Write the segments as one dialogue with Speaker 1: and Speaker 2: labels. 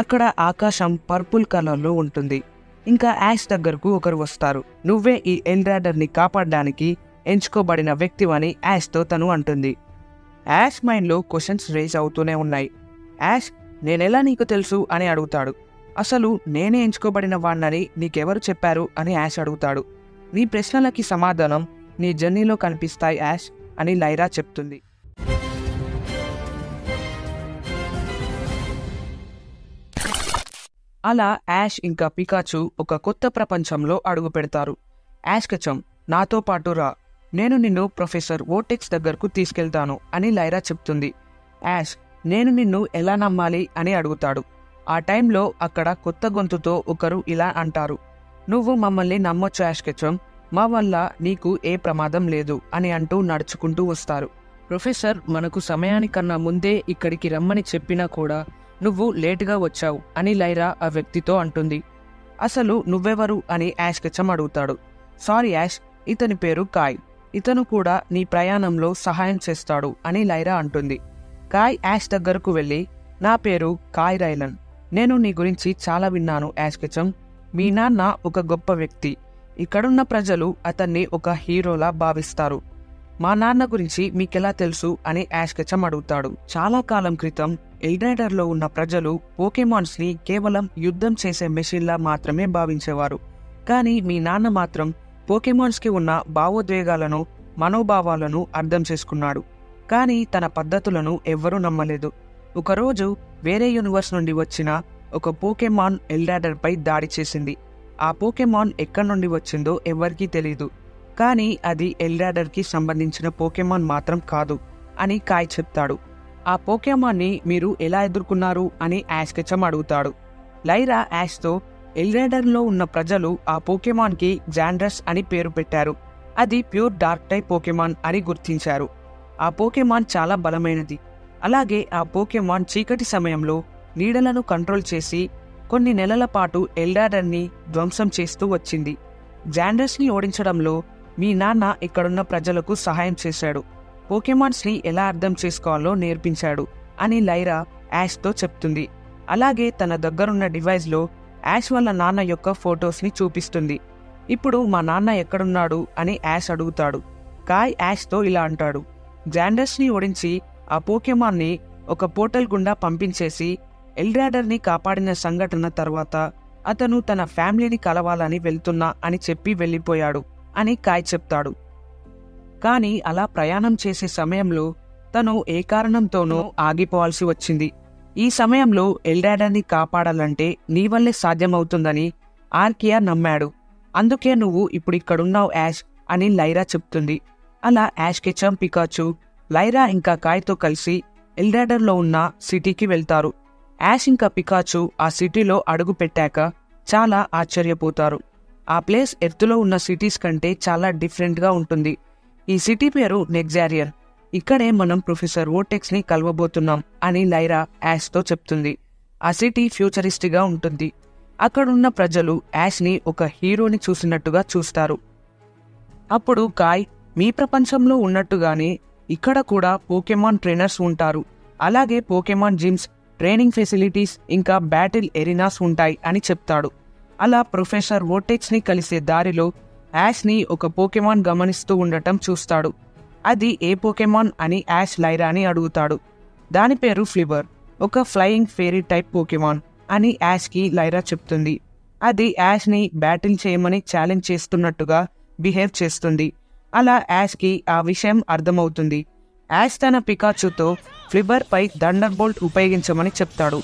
Speaker 1: అక్కడ ఆకాశం పర్పుల్ కలర్లో ఉంటుంది. ఇంకా యాష్ దగ్గరకు ఒకరు వస్తారు. నువ్వే ఈ ఎల్రాడర్ని కాపాడడానికి ఎంచుకోబడిన వ్యక్తివని యాష్తో తను అంటుంది. యాష్ మైండ్లో క్వశ్చన్స్ రేజ్ అవుతూనే ఉన్నాయి. యాష్, నేనెలా నీకు తెలుసు అని అడుగుతాడు. అసలు నేనే ఎంచుకోబడిన వాణ్ణని నీకెవరు చెప్పారు అని యాష్ అడుగుతాడు. నీ ప్రశ్నలకి సమాధానం నీ జర్నీలో కనిపిస్తాయి యాష్ అని లైరా చెప్తుంది. అలా యాష్ ఇంకా పికాచు ఒక కొత్త ప్రపంచంలో అడుగు పెడతారు. యాష్ కచం, నాతో పాటు రా, నేను నిన్ను ప్రొఫెసర్ వోటెక్స్ దగ్గరకు తీసుకెళ్తాను అని లైరా చెప్తుంది. యాష్, నేను నిన్ను ఎలా నమ్మాలి అని అడుగుతాడు. ఆ టైంలో అక్కడ కొత్త గొంతుతో ఒకరు ఇలా అంటారు, నువ్వు మమ్మల్ని నమ్మొచ్చు యాష్ కచం, మా వల్ల నీకు ఏ ప్రమాదం లేదు అని అంటూ నడుచుకుంటూ వస్తారు. ప్రొఫెసర్ మనకు సమయానికన్నా ముందే ఇక్కడికి రమ్మని చెప్పినా కూడా నువ్వు లేటుగా వచ్చావు అని లైరా ఆ వ్యక్తితో అంటుంది. అసలు నువ్వెవరు అని యాష్ కచం అడుగుతాడు. సారీ యాష్, ఇతని పేరు కాయ్, ఇతను కూడా నీ ప్రయాణంలో సహాయం చేస్తాడు అని లైరా అంటుంది. కాయ్ యాష్ దగ్గరకు వెళ్ళి, నా పేరు కాయ్ రైలన్, నేను నీ గురించి చాలా విన్నాను యాష్ కచం, మీ నాన్న ఒక గొప్ప వ్యక్తి, ఇక్కడున్న ప్రజలు అతన్ని ఒక హీరోలా భావిస్తారు, మా నాన్న గురించి మీకెలా తెలుసు అని యాష్ కచం అడుగుతాడు. చాలా కాలం క్రితం ఎల్రాడర్లో ఉన్న ప్రజలు పోకెమాన్స్ని కేవలం యుద్ధం చేసే మెషిన్లా మాత్రమే భావించేవారు. కానీ మీ నాన్న మాత్రం పోకెమాన్స్కి ఉన్న భావోద్వేగాలను, మనోభావాలను అర్థం చేసుకున్నాడు. కానీ తన పద్ధతులను ఎవ్వరూ నమ్మలేదు. ఒకరోజు వేరే యూనివర్స్ నుండి వచ్చిన ఒక పోకెమాన్ ఎల్రాడర్పై దాడి చేసింది. ఆ పోకెమాన్ ఎక్కడి నుండి వచ్చిందో ఎవ్వరికీ తెలీదు. కానీ అది ఎల్రాడర్కి సంబంధించిన పోకెమాన్ మాత్రం కాదు అని కాయ్ చెప్తాడు. ఆ పోకెమాన్ని మీరు ఎలా ఎదుర్కొన్నారు అని యాష్ కచం అడుగుతాడు. లైరా యాష్తో, ఎల్రాడర్లో ఉన్న ప్రజలు ఆ పోకెమాన్కి జాండ్రస్ అని పేరు పెట్టారు. అది ప్యూర్ డార్క్ టైప్ పోకెమాన్ అని గుర్తించారు. ఆ పోకెమాన్ చాలా బలమైనది. అలాగే ఆ పోకెమాన్ చీకటి సమయంలో నీడలను కంట్రోల్ చేసి కొన్ని నెలల పాటు ఎల్రాడర్ని ధ్వంసం చేస్తూ వచ్చింది. జాండ్రస్ని ఓడించడంలో మీ నాన్న ఇక్కడున్న ప్రజలకు సహాయం చేశాడు, పోకెమాన్స్ని ఎలా అర్థం చేసుకోవాలో నేర్పించాడు అని లైరా యాష్తో చెప్తుంది. అలాగే తన దగ్గరున్న డివైస్లో యాష్ వాళ్ళ నాన్న యొక్క ఫొటోస్ని చూపిస్తుంది. ఇప్పుడు మా నాన్న ఎక్కడున్నాడు అని యాష్ అడుగుతాడు. కాయ్ యాష్తో ఇలా అంటాడు, జాండర్స్ని ఓడించి ఆ పోకెమాన్ని ఒక పోర్టల్ గుండా పంపించేసి ఎల్రాడర్ని కాపాడిన సంఘటన తర్వాత అతను తన ఫ్యామిలీని కలవాలని వెళ్తున్నా అని చెప్పి వెళ్ళిపోయాడు అని కాయ్ చెప్తాడు. కానీ అలా ప్రయాణం చేసే సమయంలో తను ఏ కారణంతోనో ఆగిపోవాల్సి వచ్చింది. ఈ సమయంలో ఎల్రాడర్ని కాపాడాలంటే నీ వల్లే సాధ్యమవుతుందని ఆర్కియా నమ్మాడు. అందుకే నువ్వు ఇప్పుడు ఇక్కడున్నావు యాష్ అని లైరా చెప్తుంది. అలా యాష్ కెచం, పికాచు, లైరా ఇంకా కాయ్తో కలిసి ఎల్రాడర్లో ఉన్న సిటీకి వెళ్తారు. యాష్ ఇంకా పికాచు ఆ సిటీలో అడుగు పెట్టాక చాలా ఆశ్చర్యపోతారు. ఆ ప్లేస్ ఎర్త్లో ఉన్న సిటీస్ కంటే చాలా డిఫరెంట్గా ఉంటుంది. ఈ సిటీ పేరు నెగ్జారియర్. ఇక్కడే మనం ప్రొఫెసర్ వోటెక్స్ని కలవబోతున్నాం అని లైరా యాష్తో చెప్తుంది. ఆ సిటీ ఫ్యూచరిస్ట్గా ఉంటుంది. అక్కడున్న ప్రజలు యాష్ని ఒక హీరోని చూసినట్టుగా చూస్తారు. అప్పుడు కాయ్, మీ ప్రపంచంలో ఉన్నట్టుగానే ఇక్కడ కూడా పోకెమాన్ ట్రైనర్స్ ఉంటారు, అలాగే పోకెమాన్ జిమ్స్, ట్రైనింగ్ ఫెసిలిటీస్ ఇంకా బ్యాటిల్ ఎరీనాస్ ఉంటాయి అని చెప్తాడు. అలా ప్రొఫెసర్ వోటెక్స్ని కలిసే దారిలో యాష్ని ఒక పోకెమాన్ గమనిస్తూ ఉండటం చూస్తాడు. అది ఏ పోకెమాన్ అని యాష్ లైరాని అడుగుతాడు. దాని పేరు ఫ్లిబర్, ఒక ఫ్లయింగ్ ఫెయిరీ టైప్ పోకెమాన్ అని యాష్కి లైరా చెప్తుంది. అది యాష్ని బ్యాటిల్ చేయమని ఛాలెంజ్ చేస్తున్నట్టుగా బిహేవ్ చేస్తుంది. అలా యాష్కి ఆ విషయం అర్థమవుతుంది. యాష్ తన పికాచుతో ఫ్లిబర్ పై థండర్ బోల్ట్ ఉపయోగించమని చెప్తాడు.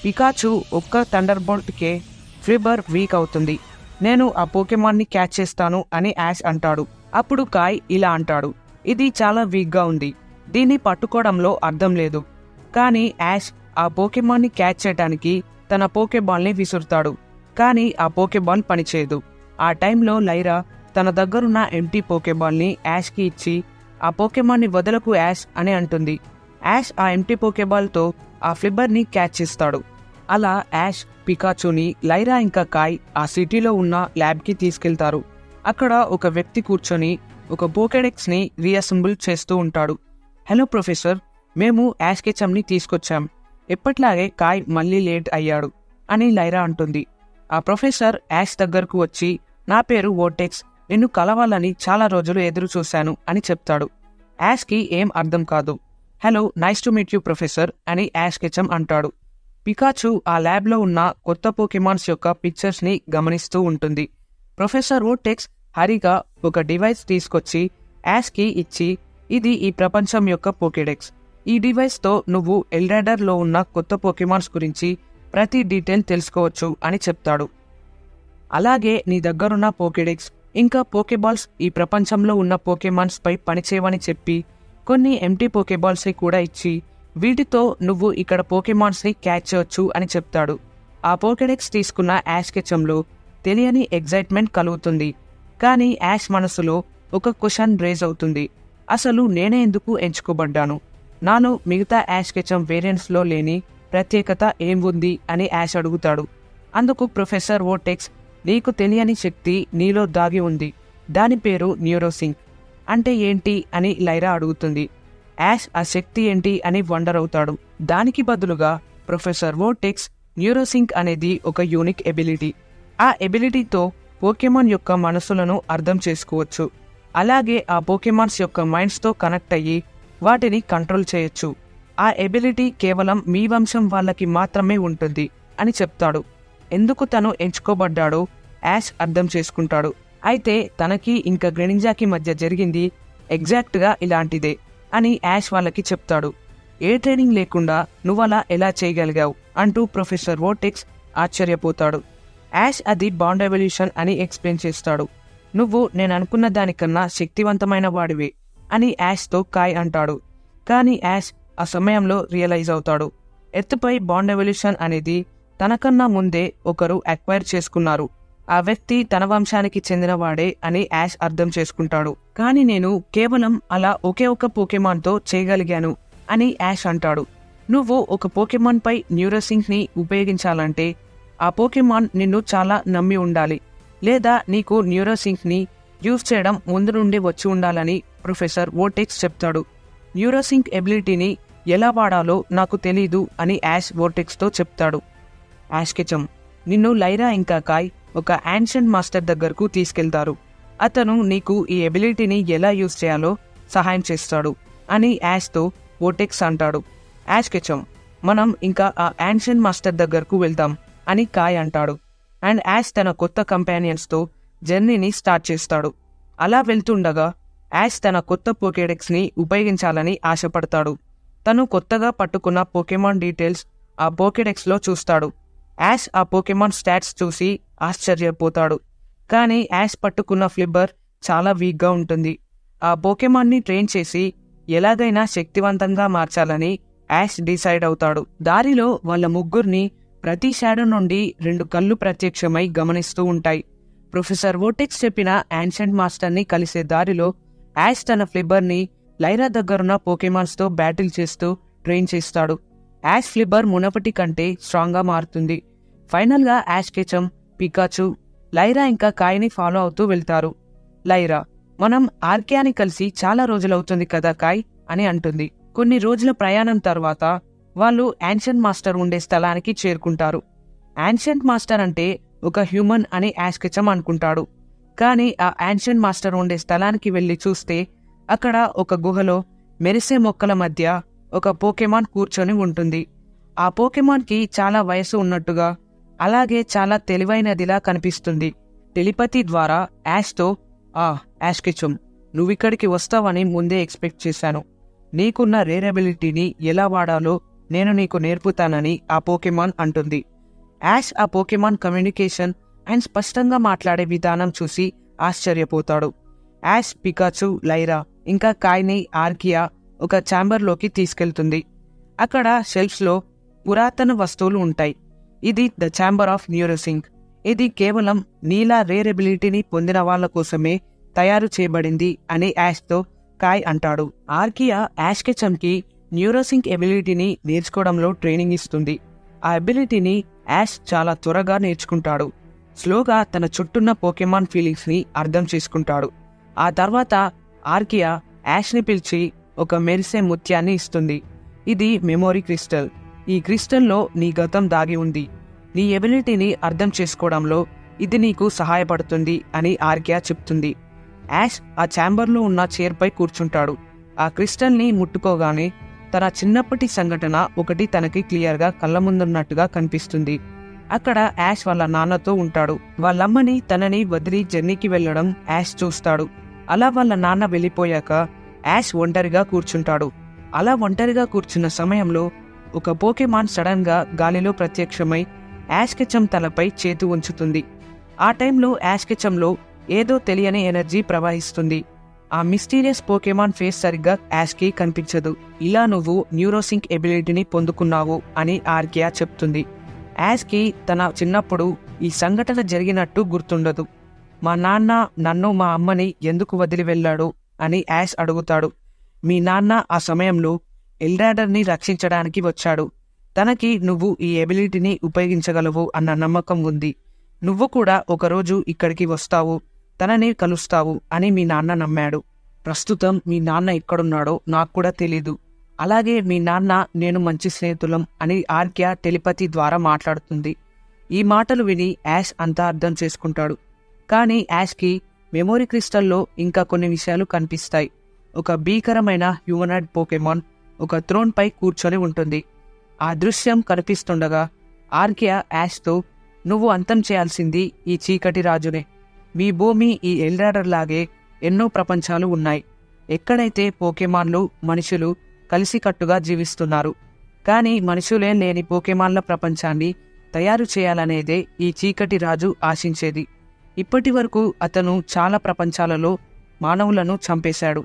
Speaker 1: పికాచు ఒక్క థండర్ బోల్ట్కే ఫ్లిబర్ వీక్ అవుతుంది. నేను ఆ పోకెమాన్ని క్యాచ్ చేస్తాను అని యాష్ అంటాడు. అప్పుడు కాయ్ ఇలా అంటాడు, ఇది చాలా వీక్గా ఉంది, దీన్ని పట్టుకోవడంలో అర్థం లేదు. కానీ యాష్ ఆ పోకెమాన్ని క్యాచ్ చేయడానికి తన పోకెబాల్ని విసురుతాడు. కానీ ఆ పోకెబాల్ పనిచేయదు. ఆ టైంలో లైరా తన దగ్గరున్న ఎంటీ పోకెబాల్ని యాష్కి ఇచ్చి ఆ పోకెమాన్ని వదలకు యాష్ అని అంటుంది. యాష్ ఆ ఎంటీ పోకెబాల్తో ఆ ఫ్లిబర్ని క్యాచ్ చేస్తాడు. అలా యాష్, పికాచుని, లైరా ఇంకా కాయ్ ఆ సిటీలో ఉన్న ల్యాబ్కి తీసుకెళ్తారు. అక్కడ ఒక వ్యక్తి కూర్చొని ఒక పోకెడెక్స్ని రీఅసెంబుల్ చేస్తూ ఉంటాడు. హలో ప్రొఫెసర్, మేము యాష్ కెచంని తీసుకొచ్చాం. ఎప్పట్లాగే కాయ్ మళ్ళీ లేట్ అయ్యాడు. అని లైరా అంటుంది. ఆ ప్రొఫెసర్ యాష్ దగ్గరకు వచ్చి, నా పేరు వోటెక్స్, నిన్ను కలవాలని చాలా రోజులు ఎదురు చూశాను అని చెప్తాడు. యాష్కి ఏం అర్థం కాదు. Hello, nice to meet you professor అని యాష్ కెచమ్ అంటాడు. పికాచు ఆ ల్యాబ్లో ఉన్న కొత్త పోకెమాన్స్ యొక్క పిక్చర్స్ని గమనిస్తూ ఉంటుంది. ప్రొఫెసర్ వోటెక్స్ హరిగా ఒక డివైస్ తీసుకొచ్చి యాష్కి ఇచ్చి, ఇది ఈ ప్రపంచం యొక్క పోకెడెక్స్. ఈ డివైస్తో నువ్వు ఎల్రాడర్లో ఉన్న కొత్త పోకెమాన్స్ గురించి ప్రతి డీటెయిల్ తెలుసుకోవచ్చు అని చెప్తాడు. అలాగే నీ దగ్గరున్న పోకెడెక్స్ ఇంకా పోకెబాల్స్ ఈ ప్రపంచంలో ఉన్న పోకెమాన్స్ పై పనిచేయవని చెప్పి కొన్ని ఎంటీ పోకెబాల్స్ని కూడా ఇచ్చి, వీటితో నువ్వు ఇక్కడ పోకెమాన్స్ని క్యాచ్ చేయొచ్చు అని చెప్తాడు. ఆ పోకెడెక్స్ తీసుకున్న యాష్ కెచంలో తెలియని ఎగ్జైట్మెంట్ కలుగుతుంది. కానీ యాష్ మనసులో ఒక క్వశ్చన్ రేజ్ అవుతుంది. అసలు నేనే ఎందుకు ఎంచుకోబడ్డాను? నాలో మిగతా యాష్ కెచమ్ వేరియంట్స్లో లేని ప్రత్యేకత ఏం ఉంది అని యాష్ అడుగుతాడు. అందుకు ప్రొఫెసర్ వోటెక్స్, నీకు తెలియని శక్తి నీలో దాగి ఉంది, దాని పేరు న్యూరోసింక్. అంటే ఏంటి అని లైరా అడుగుతుంది. యాష్ ఆ శక్తి ఏంటి అని వండర్ అవుతాడు. దానికి బదులుగా ప్రొఫెసర్ వోటెక్స్, న్యూరోసింక్ అనేది ఒక యూనిక్ ఎబిలిటీ. ఆ ఎబిలిటీతో పోకెమాన్ యొక్క మనసులను అర్థం చేసుకోవచ్చు. అలాగే ఆ పోకెమాన్స్ యొక్క మైండ్స్తో కనెక్ట్ అయ్యి వాటిని కంట్రోల్ చేయొచ్చు. ఆ ఎబిలిటీ కేవలం మీ వంశం వాళ్ళకి మాత్రమే ఉంటుంది అని చెప్తాడు. ఎందుకు తను ఎంచుకోబడ్డాడో యాష్ అర్థం చేసుకుంటాడు. అయితే తనకి ఇంకా గ్రెనింజాకి మధ్య జరిగింది ఎగ్జాక్ట్గా ఇలాంటిదే అని యాష్ వాళ్ళకి చెప్తాడు. ఏ ట్రైనింగ్ లేకుండా నువ్వలా ఎలా చేయగలిగావు అంటూ ప్రొఫెసర్ వోటెక్స్ ఆశ్చర్యపోతాడు. యాష్ అది బాండ్ ఎవల్యూషన్ అని ఎక్స్ప్లెయిన్ చేస్తాడు. నువ్వు నేను అనుకున్న దానికన్నా శక్తివంతమైన వాడివే అని యాష్తో కాయ్ అంటాడు. కానీ యాష్ ఆ సమయంలో రియలైజ్ అవుతాడు, ఎర్త్పై బాండ్ ఎవల్యూషన్ అనేది తనకన్నా ముందే ఒకరు అక్వైర్ చేసుకున్నారు. ఆ వ్యక్తి తన వంశానికి చెందినవాడే అని యాష్ అర్థం చేసుకుంటాడు. కానీ నేను కేవలం అలా ఒకే ఒక పోకెమాన్తో చేయగలిగాను అని యాష్ అంటాడు. నువ్వు ఒక పోకెమాన్ పై న్యూరోసింక్ని ఉపయోగించాలంటే ఆ పోకెమాన్ నిన్ను చాలా నమ్మి ఉండాలి, లేదా నీకు న్యూరోసింక్ని యూజ్ చేయడం ముందు నుండి వచ్చి ఉండాలని ప్రొఫెసర్ వోటెక్స్ చెప్తాడు. న్యూరోసింక్ ఎబిలిటీని ఎలా వాడాలో నాకు తెలీదు అని యాష్ వోటెక్స్తో చెప్తాడు. యాష్ కెచమ్, నిన్ను లైరా ఇంకా కాయ్ ఒక యాన్షియంట్ మాస్టర్ దగ్గరకు తీసుకెళ్తారు. అతను నీకు ఈ ఎబిలిటీని ఎలా యూజ్ చేయాలో సహాయం చేస్తాడు అని యాష్తో వోటెక్స్ అంటాడు. యాష్ కెచమ్, మనం ఇంకా ఆ యాన్షియంట్ మాస్టర్ దగ్గరకు వెళ్దాం అని కాయ్ అంటాడు. అండ్ యాష్ తన కొత్త కంపానియన్స్తో జర్నీని స్టార్ట్ చేస్తాడు. అలా వెళ్తుండగా యాష్ తన కొత్త పోకెడెక్స్ని ఉపయోగించాలని ఆశపడతాడు. తను కొత్తగా పట్టుకున్న పోకెమాన్ డీటెయిల్స్ ఆ పోకెడెక్స్లో చూస్తాడు. యాష్ ఆ పోకెమాన్ స్టాట్స్ చూసి ఆశ్చర్యపోతాడు. కానీ యాష్ పట్టుకున్న ఫ్లిబ్బర్ చాలా వీక్గా ఉంటుంది. ఆ పోకెమాన్ని ట్రైన్ చేసి ఎలాగైనా శక్తివంతంగా మార్చాలని యాష్ డిసైడ్ అవుతాడు. దారిలో వాళ్ళ ముగ్గురిని ప్రతి షాడో నుండి 2 కళ్ళు ప్రత్యక్షమై గమనిస్తూ ఉంటాయి. ప్రొఫెసర్ వోటెక్స్ చెప్పిన యాన్షియంట్ మాస్టర్ని కలిసే దారిలో యాష్ తన ఫ్లిబ్బర్ని లైరా దగ్గరున్న పోకెమాన్స్తో బ్యాటిల్ చేస్తూ ట్రైన్ చేస్తాడు. యాష్ ఫ్లిబ్బర్ మునపటి కంటే స్ట్రాంగ్గా మారుతుంది. ఫైనల్గా యాష్ కెచమ్, పికాచు, లైరా ఇంకా కాయ్ని ఫాలో అవుతూ వెళ్తారు. లైరా, మనం ఆర్కియాని కలిసి చాలా రోజులవుతుంది కదా కాయ్ అని అంటుంది. కొన్ని రోజుల ప్రయాణం తర్వాత వాళ్ళు యాన్షియంట్ మాస్టర్ ఉండే స్థలానికి చేరుకుంటారు. యాన్షియంట్ మాస్టర్ అంటే ఒక హ్యూమన్ అని యాష్ కెచమ్ అనుకుంటాడు. కానీ ఆ యాన్షియంట్ మాస్టర్ ఉండే స్థలానికి వెళ్ళి చూస్తే అక్కడ ఒక గుహలో మెరిసే మొక్కల మధ్య ఒక పోకెమాన్ కూర్చొని ఉంటుంది. ఆ పోకెమాన్కి చాలా వయసు ఉన్నట్టుగా, అలాగే చాలా తెలివైనదిలా కనిపిస్తుంది. టెలిపతి ద్వారా యాష్తో, యాష్ కెచమ్, నువ్విక్కడికి వస్తావని ముందే ఎక్స్పెక్ట్ చేశాను. నీకున్న రేర్ ఎబిలిటీని ఎలా వాడాలో నేను నీకు నేర్పుతానని ఆ పోకెమాన్ అంటుంది. యాష్ ఆ పోకెమాన్ కమ్యూనికేషన్ అండ్ స్పష్టంగా మాట్లాడే విధానం చూసి ఆశ్చర్యపోతాడు. యాష్ పికాచు, లైరా ఇంకా కాయ్ని ఆర్కియా ఒక ఛాంబర్లోకి తీసుకెళ్తుంది. అక్కడ షెల్ఫ్స్లో పురాతన వస్తువులు ఉంటాయి. ఇది ద ఛాంబర్ ఆఫ్ న్యూరోసింక్. ఇది కేవలం నీలా రేర్ ఎబిలిటీని పొందిన వాళ్ళ కోసమే తయారు చేయబడింది అని యాష్తో కాయ్ అంటాడు. ఆర్కియా యాష్ కెచమ్కి న్యూరోసింక్ ఎబిలిటీని నేర్చుకోవడంలో ట్రైనింగ్ ఇస్తుంది. ఆ ఎబిలిటీని యాష్ చాలా త్వరగా నేర్చుకుంటాడు. స్లోగా తన చుట్టూన్న పోకెమాన్ ఫీలింగ్స్ని అర్థం చేసుకుంటాడు. ఆ తర్వాత ఆర్కియా యాష్ని పిలిచి ఒక మెరిసే ముత్యాన్ని ఇస్తుంది. ఇది మెమోరీ క్రిస్టల్. ఈ క్రిస్టల్లో నీ గతం దాగి ఉంది. నీ ఎబిలిటీని అర్థం చేసుకోవడంలో ఇది నీకు సహాయపడుతుంది అని ఆర్కియా చెప్తుంది. యాష్ ఆ ఛాంబర్లో ఉన్న చైర్పై కూర్చుంటాడు. ఆ క్రిస్టల్ని ముట్టుకోగానే తన చిన్నప్పటి సంఘటన ఒకటి తనకి క్లియర్గా కళ్ళ ముందున్నట్టుగా కనిపిస్తుంది. అక్కడ యాష్ వాళ్ళ నాన్నతో ఉంటాడు. వాళ్ళమ్మని తనని వదిలి జర్నీకి వెళ్లడం యాష్ చూస్తాడు. అలా వాళ్ళ నాన్న వెళ్ళిపోయాక యాష్ ఒంటరిగా కూర్చుంటాడు. అలా ఒంటరిగా కూర్చున్న సమయంలో ఒక పోకెమాన్ సడన్ గా గాలిలో ప్రత్యక్షమై యాష్ కెచమ్ తలపై చేతి ఉంచుతుంది. ఆ టైంలో యాష్ కెచంలో ఏదో తెలియని ఎనర్జీ ప్రవహిస్తుంది. ఆ మిస్టీరియస్ పోకెమాన్ ఫేస్ సరిగ్గా యాష్కి కనిపించదు. ఇలా నువ్వు న్యూరోసింక్ ఎబిలిటీని పొందుకున్నావు అని ఆర్కియా చెప్తుంది. యాష్కి తన చిన్నప్పుడు ఈ సంఘటన జరిగినట్టు గుర్తుండదు. మా నాన్న నన్ను మా అమ్మని ఎందుకు వదిలి వెళ్ళాడు అని యాష్ అడుగుతాడు. మీ నాన్న ఆ సమయంలో ఎల్రాడర్ని రక్షించడానికి వచ్చాడు. తనకి నువ్వు ఈ ఎబిలిటీని ఉపయోగించగలవు అన్న నమ్మకం ఉంది. నువ్వు కూడా ఒకరోజు ఇక్కడికి వస్తావు, తనని కలుస్తావు అని మీ నాన్న నమ్మాడు. ప్రస్తుతం మీ నాన్న ఎక్కడున్నాడో నాకు కూడా తెలీదు. అలాగే మీ నాన్న నేను మంచి స్నేహితులం అని ఆర్కియా టెలిపతి ద్వారా మాట్లాడుతుంది. ఈ మాటలు విని యాష్ అంతా అర్థం చేసుకుంటాడు. కానీ యాష్కి మెమోరీ క్రిస్టల్లో ఇంకా కొన్ని విషయాలు కనిపిస్తాయి. ఒక భీకరమైన హ్యూమనాయిడ్ పోకెమాన్ ఒక థ్రోన్పై కూర్చొని ఉంటుంది. ఆ దృశ్యం కనిపిస్తుండగా ఆర్కియా యాష్తో, నువ్వు అంతం చేయాల్సింది ఈ చీకటి రాజునే. మీ భూమి ఈ ఎల్రాడర్ లాగే ఎన్నో ప్రపంచాలు ఉన్నాయి, ఎక్కడైతే పోకెమాన్లు మనుషులు కలిసికట్టుగా జీవిస్తున్నారు. కానీ మనుషులే లేని పోకెమాన్ల ప్రపంచాన్ని తయారు చేయాలనేదే ఈ చీకటి రాజు ఆశించేది. ఇప్పటి వరకు అతను చాలా ప్రపంచాలలో మానవులను చంపేశాడు.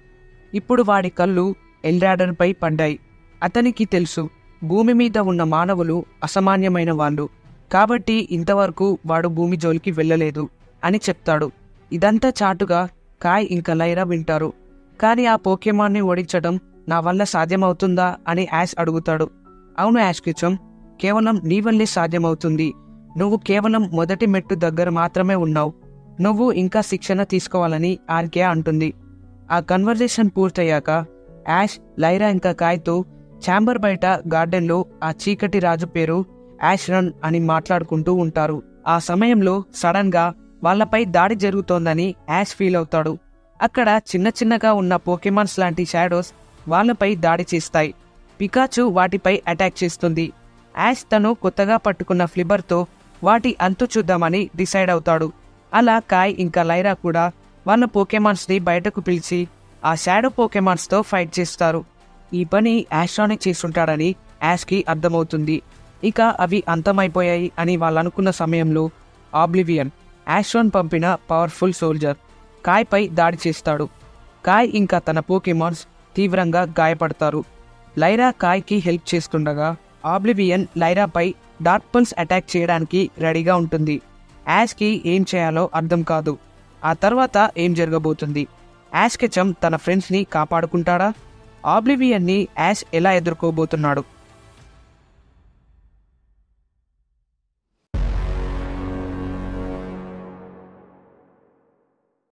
Speaker 1: ఇప్పుడు వాడి కళ్ళు ఎల్రాడర్పై పడ్డాయి. అతనికి తెలుసు భూమి మీద ఉన్న మానవులు అసామాన్యమైన వాళ్ళు, కాబట్టి ఇంతవరకు వాడు భూమి జోలికి వెళ్ళలేదు అని చెప్తాడు. ఇదంతా చాటుగా కాయ్ ఇంకా లైరా వింటారు. కానీ ఆ పోకెమాన్ని ఓడించడం నా వల్ల సాధ్యమవుతుందా అని యాష్ అడుగుతాడు. అవును యాష్ కెచమ్, కేవలం నీ వల్లే సాధ్యమవుతుంది. నువ్వు కేవలం మొదటి మెట్టు దగ్గర మాత్రమే ఉన్నావు. నువ్వు ఇంకా శిక్షణ తీసుకోవాలని ఆర్కియా అంటుంది. ఆ కన్వర్జేషన్ పూర్తయ్యాక యాష్, లైరా ఇంకా కాయ్తో ఛాంబర్ బయట గార్డెన్లో ఆ చీకటి రాజు పేరు యాష్రన్ అని మాట్లాడుకుంటూ ఉంటారు. ఆ సమయంలో సడన్ గా వాళ్లపై దాడి జరుగుతోందని యాష్ ఫీల్ అవుతాడు. అక్కడ చిన్న చిన్నగా ఉన్న పోకెమాన్స్ లాంటి షాడోస్ వాళ్లపై దాడి చేస్తాయి. పికాచు వాటిపై అటాక్ చేస్తుంది. యాష్ తను కొత్తగా పట్టుకున్న ఫ్లిబర్తో వాటి అంతు చూద్దామని డిసైడ్ అవుతాడు. అలా కాయ్ ఇంకా లైరా కూడా వాళ్ళ పోకెమాన్స్ని బయటకు పిలిచి ఆ షాడో పోకెమాన్స్తో ఫైట్ చేస్తారు. ఈ పని యాష్రానే చేస్తుంటాడని యాష్కి అర్థమవుతుంది. ఇక అవి అంతమైపోయాయి అని వాళ్ళనుకున్న సమయంలో ఆబ్లివియన్, యాష్రాన్ పంపిన పవర్ఫుల్ సోల్జర్, కాయ్పై దాడి చేస్తాడు. కాయ్ ఇంకా తన పోకెమాన్స్ తీవ్రంగా గాయపడతారు. లైరా కాయ్కి హెల్ప్ చేస్తుండగా ఆబ్లివియన్ లైరాపై డార్క్ పల్స్ అటాక్ చేయడానికి రెడీగా ఉంటుంది. యాష్కి ఏం చేయాలో అర్థం కాదు. ఆ తర్వాత ఏం జరగబోతుంది? యాష్ కెచమ్ తన ఫ్రెండ్స్ని కాపాడుకుంటాడా? ఆబ్లివియన్ని యాష్ ఎలా ఎదుర్కోబోతున్నాడు?